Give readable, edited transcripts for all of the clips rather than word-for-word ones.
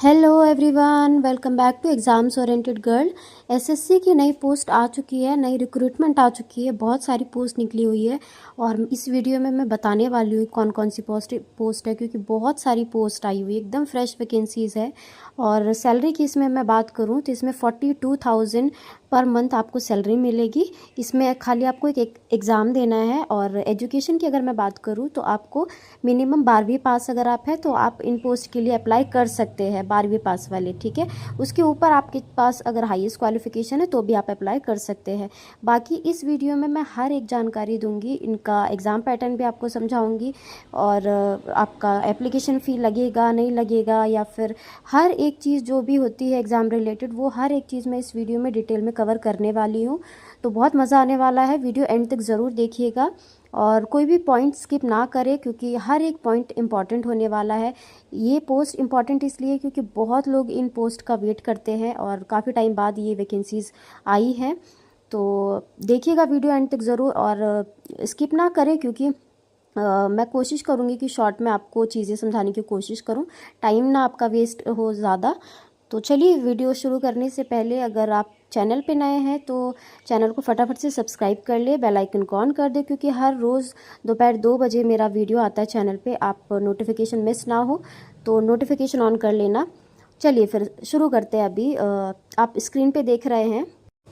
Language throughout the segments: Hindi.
Hello everyone, welcome back to exams oriented girl. SSC की नई पोस्ट आ चुकी है, नई रिक्रूटमेंट आ चुकी है, बहुत सारी पोस्ट निकली हुई है। और इस वीडियो में मैं बताने वाली हूँ कौन कौन सी पोस्ट है, क्योंकि बहुत सारी पोस्ट आई हुई है, एकदम फ्रेश वैकेंसीज़ है। और सैलरी की इसमें मैं बात करूँ तो इसमें 42,000 पर मंथ आपको सैलरी मिलेगी। इसमें खाली आपको एक एग्ज़ाम देना है। और एजुकेशन की अगर मैं बात करूँ तो आपको मिनिमम 12वीं पास अगर आप है तो आप इन पोस्ट के लिए अप्लाई कर सकते हैं, 12वीं पास वाले, ठीक है। उसके ऊपर आपके पास अगर हाईएस्ट क्वालिफिकेशन है तो भी आप अप्लाई कर सकते हैं। बाकी इस वीडियो में मैं हर एक जानकारी दूंगी, इनका एग्ज़ाम पैटर्न भी आपको समझाऊंगी, और आपका एप्लीकेशन फ़ी लगेगा नहीं लगेगा, या फिर हर एक चीज़ जो भी होती है एग्ज़ाम रिलेटेड, वो हर एक चीज़ मैं इस वीडियो में डिटेल में कवर करने वाली हूँ। तो बहुत मज़ा आने वाला है, वीडियो एंड तक ज़रूर देखिएगा और कोई भी पॉइंट स्किप ना करें, क्योंकि हर एक पॉइंट इम्पॉर्टेंट होने वाला है। ये पोस्ट इम्पॉर्टेंट इसलिए क्योंकि बहुत लोग इन पोस्ट का वेट करते हैं और काफ़ी टाइम बाद ये वैकेंसीज़ आई हैं। तो देखिएगा वीडियो एंड तक ज़रूर और स्किप ना करें, क्योंकि मैं कोशिश करूँगी कि शॉर्ट में आपको चीज़ें समझाने की कोशिश करूँ, टाइम ना आपका वेस्ट हो ज़्यादा। तो चलिए, वीडियो शुरू करने से पहले अगर आप चैनल पे नए हैं तो चैनल को फटाफट से सब्सक्राइब कर ले, बेल आइकन को ऑन कर दे, क्योंकि हर रोज़ दोपहर 2 बजे मेरा वीडियो आता है चैनल पे, आप नोटिफिकेशन मिस ना हो तो नोटिफिकेशन ऑन कर लेना। चलिए फिर शुरू करते हैं। अभी आप स्क्रीन पे देख रहे हैं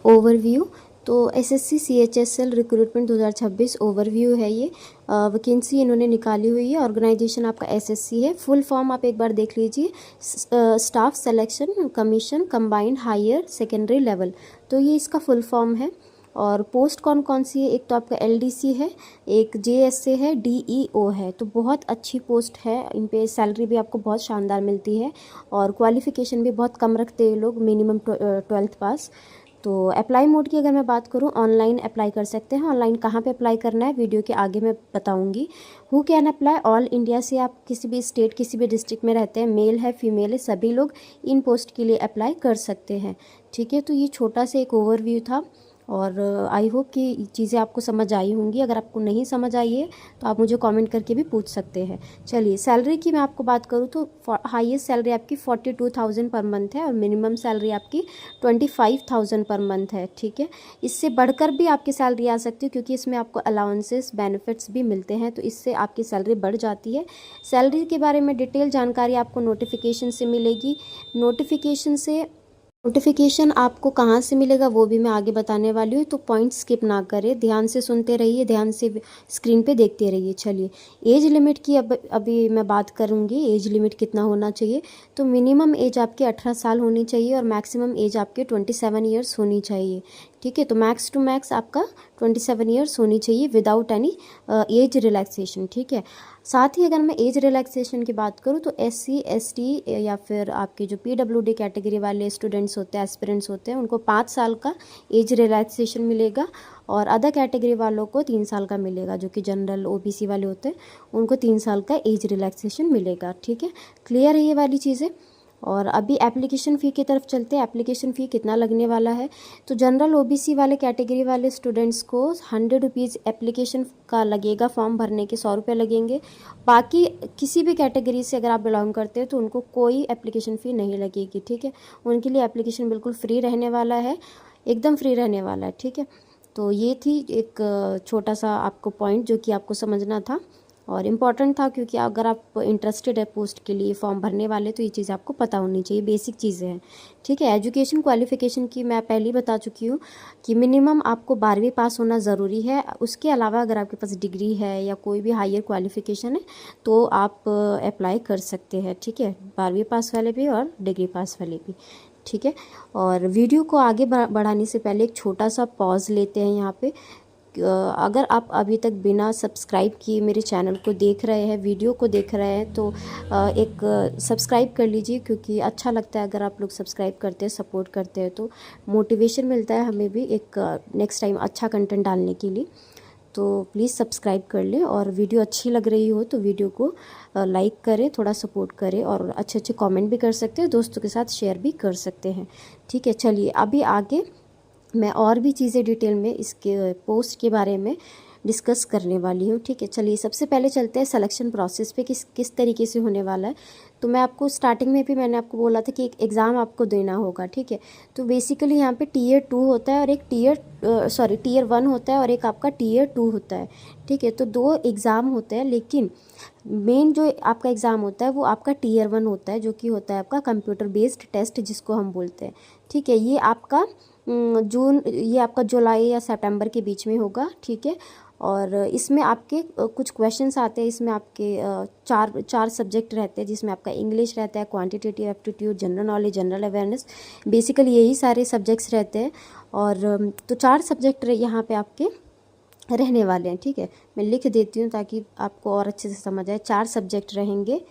ओवरव्यू। तो एसएससी सीएचएसएल रिक्रूटमेंट 2026 ओवरव्यू है ये। वैकेंसी इन्होंने निकाली हुई है। ऑर्गेनाइजेशन आपका एसएससी है। फुल फॉर्म आप एक बार देख लीजिए, staff selection commission combined higher secondary level, तो ये इसका फुल फॉर्म है। और पोस्ट कौन कौन सी है, एक तो आपका एलडीसी है, एक जेएसए है, डीईओ है। तो बहुत अच्छी पोस्ट है, इन पे सैलरी भी आपको बहुत शानदार मिलती है और क्वालिफ़िकेशन भी बहुत कम रखते हैं लोग, मिनिमम 12th पास। तो अप्लाई मोड की अगर मैं बात करूं, ऑनलाइन अप्लाई कर सकते हैं। ऑनलाइन कहाँ पे अप्लाई करना है वीडियो के आगे मैं बताऊंगी। Who can apply, all India से आप किसी भी स्टेट किसी भी डिस्ट्रिक्ट में रहते हैं, मेल है फीमेल है, सभी लोग इन पोस्ट के लिए अप्लाई कर सकते हैं, ठीक है। तो ये छोटा सा एक ओवरव्यू था और आई होप कि चीज़ें आपको समझ आई होंगी। अगर आपको नहीं समझ आई है तो आप मुझे कमेंट करके भी पूछ सकते हैं। चलिए, सैलरी की मैं आपको बात करूँ तो हाईएस्ट सैलरी आपकी 42,000 पर मंथ है और मिनिमम सैलरी आपकी 25,000 पर मंथ है, ठीक है। इससे बढ़कर भी आपकी सैलरी आ सकती है, क्योंकि इसमें आपको अलाउंसेस बेनिफिट्स भी मिलते हैं, तो इससे आपकी सैलरी बढ़ जाती है। सैलरी के बारे में डिटेल जानकारी आपको नोटिफिकेशन से मिलेगी। नोटिफिकेशन आपको कहाँ से मिलेगा वो भी मैं आगे बताने वाली हूँ, तो पॉइंट स्किप ना करें, ध्यान से सुनते रहिए, ध्यान से स्क्रीन पे देखते रहिए। चलिए, एज लिमिट की अभी मैं बात करूँगी, एज लिमिट कितना होना चाहिए। तो मिनिमम एज आपकी 18 साल होनी चाहिए और मैक्सिमम एज आपके 27 ईयर्स होनी चाहिए, ठीक है। तो मैक्स टू मैक्स आपका 27 ईयर्स होनी चाहिए विदाउट एनी एज रिलैक्सेशन, ठीक है। साथ ही अगर मैं एज रिलैक्सेशन की बात करूँ तो SC ST या फिर आपके जो PWD कैटेगरी वाले स्टूडेंट्स होते हैं, एस्पिरेंट्स होते हैं, उनको 5 साल का एज रिलैक्सेशन मिलेगा। और अदर कैटेगरी वालों को 3 साल का मिलेगा, जो कि जनरल OBC वाले होते हैं, उनको 3 साल का एज रिलैक्सेशन मिलेगा, ठीक है। क्लियर है ये वाली चीज़ें। और अभी एप्लीकेशन फ़ी की तरफ चलते हैं। एप्लीकेशन फ़ी कितना लगने वाला है, तो जनरल OBC वाले कैटेगरी वाले स्टूडेंट्स को 100 रुपीज़ एप्लीकेशन का लगेगा, फॉर्म भरने के 100 रुपये लगेंगे। बाकी किसी भी कैटेगरी से अगर आप बिलोंग करते हैं तो उनको कोई एप्लीकेशन फ़ी नहीं लगेगी, ठीक है। उनके लिए एप्लीकेशन बिल्कुल फ्री रहने वाला है, एकदम फ्री रहने वाला है, ठीक है। तो ये थी एक छोटा सा आपको पॉइंट जो कि आपको समझना था और इम्पॉर्टेंट था, क्योंकि अगर आप इंटरेस्टेड है पोस्ट के लिए फॉर्म भरने वाले तो ये चीज़ आपको पता होनी चाहिए, बेसिक चीज़ें हैं, ठीक है। एजुकेशन क्वालिफिकेशन की मैं पहले ही बता चुकी हूँ कि मिनिमम आपको 12वीं पास होना ज़रूरी है। उसके अलावा अगर आपके पास डिग्री है या कोई भी हायर क्वालिफिकेशन है तो आप अप्लाई कर सकते हैं, ठीक है। 12वीं पास वाले भी और डिग्री पास वाले भी, ठीक है। और वीडियो को आगे बढ़ाने से पहले एक छोटा सा पॉज लेते हैं यहाँ पे। अगर आप अभी तक बिना सब्सक्राइब किए मेरे चैनल को देख रहे हैं, वीडियो को देख रहे हैं, तो एक सब्सक्राइब कर लीजिए, क्योंकि अच्छा लगता है अगर आप लोग सब्सक्राइब करते हैं, सपोर्ट करते हैं, तो मोटिवेशन मिलता है हमें भी एक नेक्स्ट टाइम अच्छा कंटेंट डालने के लिए। तो प्लीज़ सब्सक्राइब कर लें और वीडियो अच्छी लग रही हो तो वीडियो को लाइक करें, थोड़ा सपोर्ट करें और अच्छे अच्छे कमेंट भी कर सकते हैं, दोस्तों के साथ शेयर भी कर सकते हैं, ठीक है। चलिए, अभी आगे मैं और भी चीज़ें डिटेल में इसके पोस्ट के बारे में डिस्कस करने वाली हूँ, ठीक है। चलिए, सबसे पहले चलते हैं सिलेक्शन प्रोसेस पे, किस तरीके से होने वाला है। तो मैं आपको स्टार्टिंग में भी मैंने आपको बोला था कि एक एग्ज़ाम आपको देना होगा, ठीक है। तो बेसिकली यहाँ पे टीयर 2 होता है और एक टीयर 1 होता है और एक आपका टीयर 2 होता है, ठीक है। तो 2 एग्ज़ाम होते हैं, लेकिन मेन जो आपका एग्ज़ाम होता है वो आपका टीयर 1 होता है, जो कि होता है आपका कंप्यूटर बेस्ड टेस्ट जिसको हम बोलते हैं, ठीक है। ये आपका जुलाई या सितंबर के बीच में होगा, ठीक है। और इसमें आपके कुछ क्वेश्चंस आते हैं। इसमें आपके चार सब्जेक्ट रहते हैं, जिसमें आपका इंग्लिश रहता है, quantitative aptitude, general knowledge, general awareness, basically यही सारे सब्जेक्ट्स रहते हैं। और तो 4 सब्जेक्ट यहाँ पे आपके रहने वाले हैं, ठीक है। मैं लिख देती हूँ ताकि आपको और अच्छे से समझ आए। 4 सब्जेक्ट रहेंगे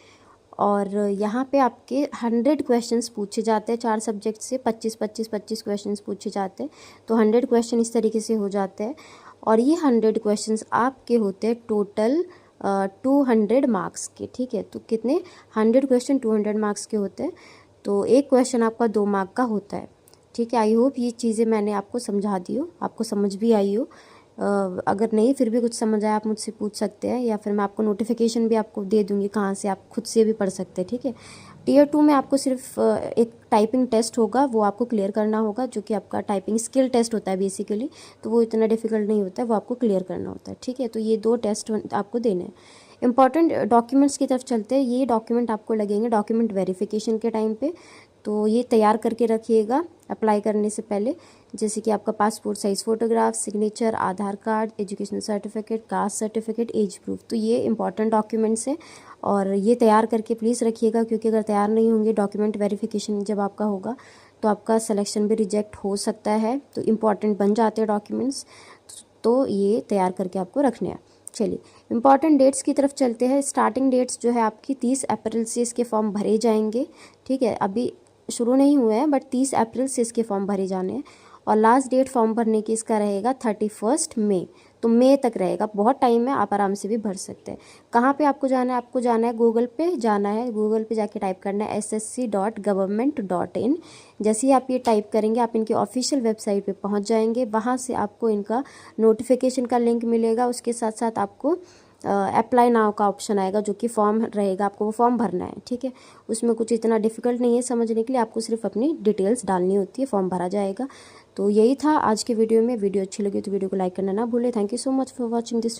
और यहाँ पे आपके 100 क्वेश्चंस पूछे जाते हैं। 4 सब्जेक्ट से 25 क्वेश्चंस पूछे जाते हैं। तो 100 क्वेश्चन इस तरीके से हो जाते हैं और ये 100 क्वेश्चंस आपके होते हैं टोटल 200 मार्क्स के, ठीक है। तो कितने 100 क्वेश्चन 200 मार्क्स के होते हैं। तो एक क्वेश्चन आपका 2 मार्क का होता है, ठीक है। आई होप ये चीज़ें मैंने आपको समझा दी हो, आपको समझ भी आई हो। अगर नहीं फिर भी कुछ समझ आया आप मुझसे पूछ सकते हैं, या फिर मैं आपको नोटिफिकेशन भी आपको दे दूँगी कहाँ से आप खुद से भी पढ़ सकते हैं, ठीक है। टीयर 2 में आपको सिर्फ एक टाइपिंग टेस्ट होगा, वो आपको क्लियर करना होगा, जो कि आपका टाइपिंग स्किल टेस्ट होता है बेसिकली। तो वो इतना डिफिकल्ट नहीं होता है, वो आपको क्लियर करना होता है, ठीक है। तो ये 2 टेस्ट आपको देने हैं। इंपॉर्टेंट डॉक्यूमेंट्स की तरफ चलते हैं। ये डॉक्यूमेंट आपको लगेंगे डॉक्यूमेंट वेरिफिकेशन के टाइम पे, तो ये तैयार करके रखिएगा अप्लाई करने से पहले। जैसे कि आपका passport size photograph, signature, Aadhaar card, educational certificate, caste certificate, age proof. तो ये इंपॉर्टेंट डॉक्यूमेंट्स हैं और ये तैयार करके प्लीज़ रखिएगा, क्योंकि अगर तैयार नहीं होंगे डॉक्यूमेंट वेरिफिकेशन जब आपका होगा तो आपका सिलेक्शन भी रिजेक्ट हो सकता है। तो इम्पॉर्टेंट बन जाते हैं डॉक्यूमेंट्स, तो ये तैयार करके आपको रखने हैं। चलिए इंपॉर्टेंट डेट्स की तरफ चलते हैं। स्टार्टिंग डेट्स जो है आपकी 30 अप्रैल से इसके फॉर्म भरे जाएंगे, ठीक है। अभी शुरू नहीं हुए हैं, बट 30 अप्रैल से इसके फॉर्म भरे जाने हैं। और लास्ट डेट फॉर्म भरने की इसका रहेगा 31 मई। तो मई तक रहेगा, बहुत टाइम है, आप आराम से भी भर सकते हैं। कहाँ पे आपको जाना है? आपको जाना है गूगल पे जाना है। गूगल पे जाके टाइप करना है ssc.government.in। जैसे ही आप ये टाइप करेंगे आप इनकी ऑफिशियल वेबसाइट पे पहुंच जाएंगे। वहाँ से आपको इनका नोटिफिकेशन का लिंक मिलेगा। उसके साथ साथ आपको अप्लाई नाउ का ऑप्शन आएगा, जो कि फॉर्म रहेगा, आपको वो फॉर्म भरना है, ठीक है। उसमें कुछ इतना डिफिकल्ट नहीं है समझने के लिए, आपको सिर्फ अपनी डिटेल्स डालनी होती है, फॉर्म भरा जाएगा। तो यही था आज के वीडियो में। वीडियो अच्छी लगी तो वीडियो को लाइक करना ना भूलें। Thank you so much for watching this.